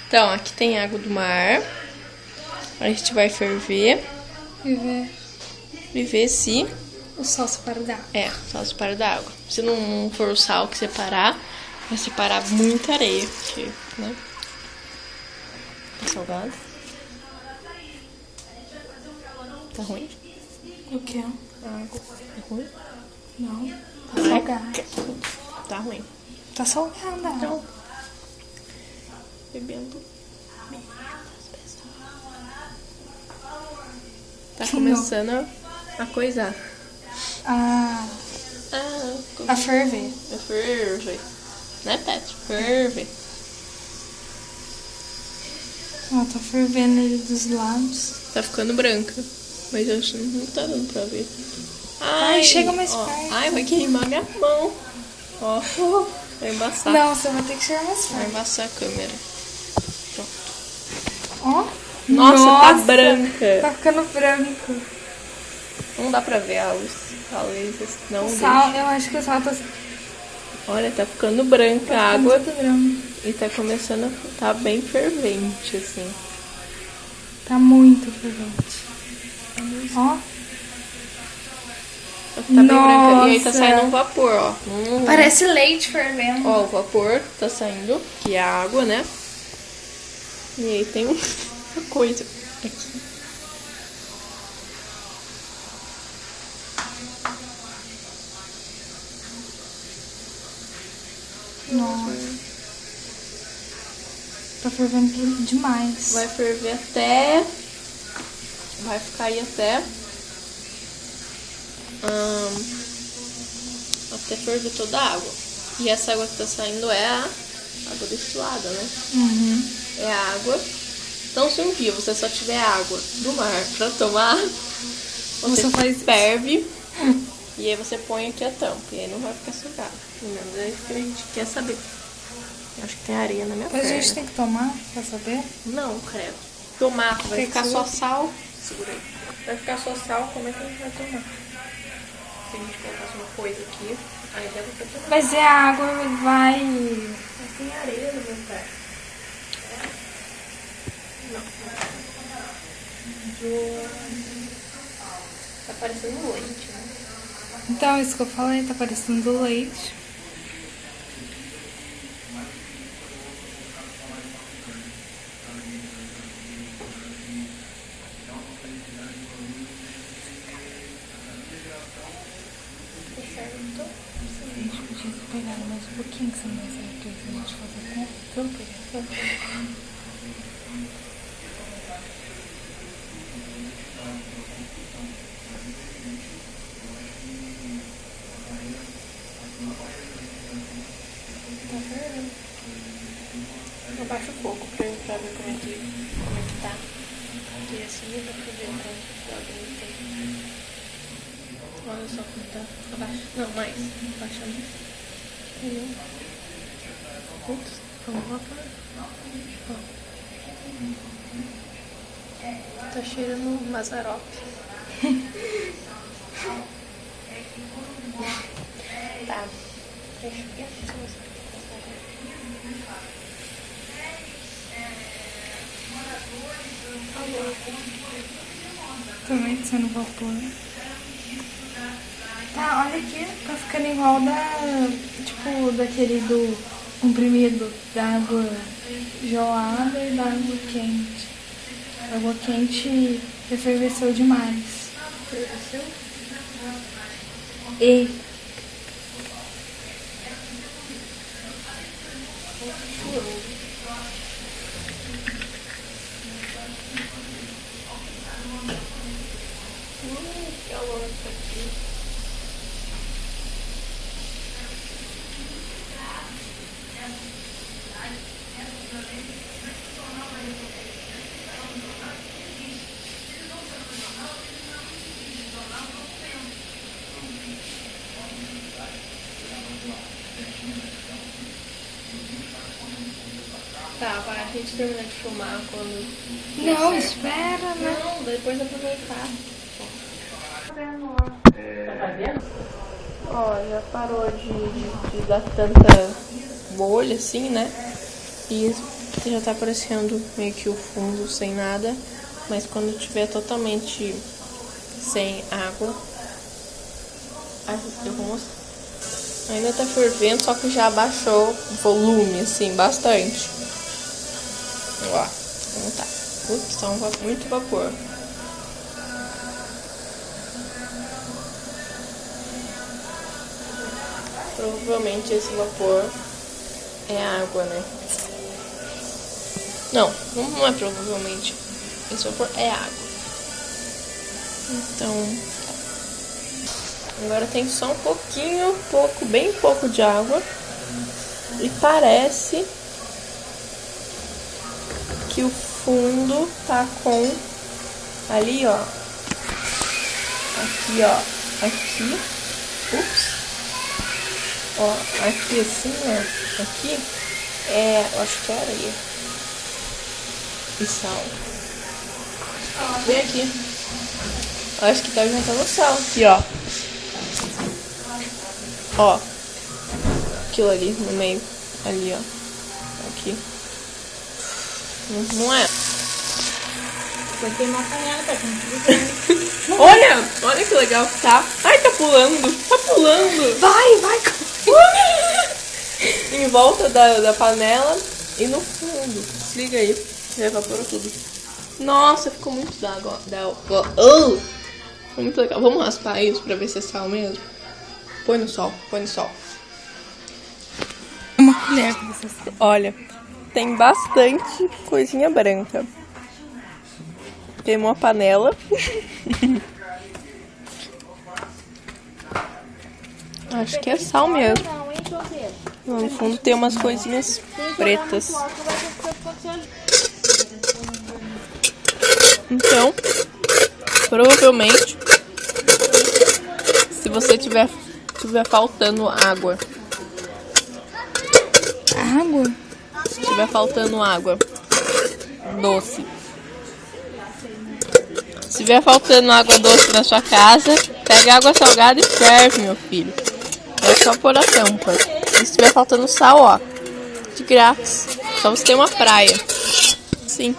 Então, aqui tem água do mar. A gente vai ferver. Viver se... o sal separa da água. É, sal separa da água. Se não for o sal que separar, vai separar muita areia. Porque, né? Tá salgado. Tá ruim? O quê? A água. Tá ruim? Não. Tá salgado. Tá ruim. Tá salgada. Então, bebendo. Tá começando a coisar. A ferver. Ferve. Né, Pet? Ferve. Ó, tá fervendo ali dos lados. Tá ficando branca. Mas eu acho que não tá dando pra ver. Ai, chega mais perto. Ai, vai queimar minha mão. Ó, vai embaçar. Não, você vai ter que chegar mais Vai perto. embaçar a câmera. Ó. Nossa, tá branca. Tá ficando branco. Não dá pra ver a luz. A luz não O deixa. sal, eu acho que o sal tá Olha, tá ficando branca a água. muito branco. E tá começando a tá bem fervente, assim. Tá muito fervente. Ó. Tá bem branca. E aí tá Nossa. saindo um vapor, ó. Parece leite fervendo. Ó, o vapor tá saindo, que é a água, né? E aí tem uma coisa aqui. Nossa. Tá fervendo demais. Vai ferver até... Vai ficar aí até... até ferver toda a água. E essa água que tá saindo é a água destilada, né? Uhum. É a água. Então, se um dia você só tiver água do mar pra tomar, você faz ferve e aí você põe aqui a tampa. E aí não vai ficar sugado. Pelo menos é isso que a gente quer saber. Eu acho que tem areia na minha Mas perna. a gente tem que tomar pra saber? Não, credo. Tomar, vai Tem ficar que só ser. sal. Segura aí. Vai ficar só sal, como é que a gente vai tomar? Se a gente colocasse uma coisa aqui, aí deve pra tomar. Mas é a água vai... Mas tem areia no meu pé. Não. Tá parecendo leite, né? Então, isso que eu falei, tá parecendo leite. A gente podia pegar mais um pouquinho, que você não vai saber que a gente fazer com tudo. Tá fervendo. Abaixa o fogo pra ver como é que tá. E assim dá pra ver o quanto de água ele tem. Olha só como tá. Abaixa. Não, mais. Abaixa mais. Aí, putz, vamos lá pra... Ó. Tá cheirando Mazarop. Tá. Também sendo vapor. Tá, olha aqui. Tá ficando igual tipo, daquele do comprimido da água gelada e da água quente. A água quente efervesceu demais. Ferveceu? E Que calor isso aqui. Tá, vai, a gente termina de filmar quando... não, espera, né? Não, depois aproveitar. Tá vendo? Ó, já parou de dar tanta bolha assim, né? E já tá aparecendo meio que o fundo sem nada. Mas quando tiver totalmente sem água, eu vou mostrar. Ainda tá fervendo, só que já abaixou o volume, assim, bastante. Ó, como tá. Putz, tá muito vapor. Provavelmente esse vapor é água, né? Não é provavelmente. Esse vapor é água. Então, agora tem só um pouquinho, bem pouco de água. E parece que o fundo tá com ali, ó. Aqui, ó. Aqui. Ups. Ó, aqui assim, ó. Aqui eu acho que é areia. E sal. Vem aqui. Eu acho que tá juntando sal. Aqui, ó. Ó. Aquilo ali no meio. Ali, ó. Aqui. Não é? Vai queimar a panela pra gente. Olha que legal que tá. Ai, tá pulando. Tá pulando. Vai. Em volta da panela e no fundo. Se liga aí. Já evaporou tudo. Nossa, ficou muito d'água. Ficou muito legal. Vamos raspar isso pra ver se é sal mesmo. Põe no sol. Uma colher que você sabe. Olha, tem bastante coisinha branca. Queimou a panela. Acho que é sal mesmo. No fundo tem umas coisinhas pretas. Então, provavelmente, se você tiver faltando água. Água? Se tiver faltando água doce. Se tiver faltando água doce na sua casa, pega água salgada e ferve, meu filho. É só pôr a tampa. E se tiver faltando sal, ó, de grátis. Só você ter uma praia. Sim.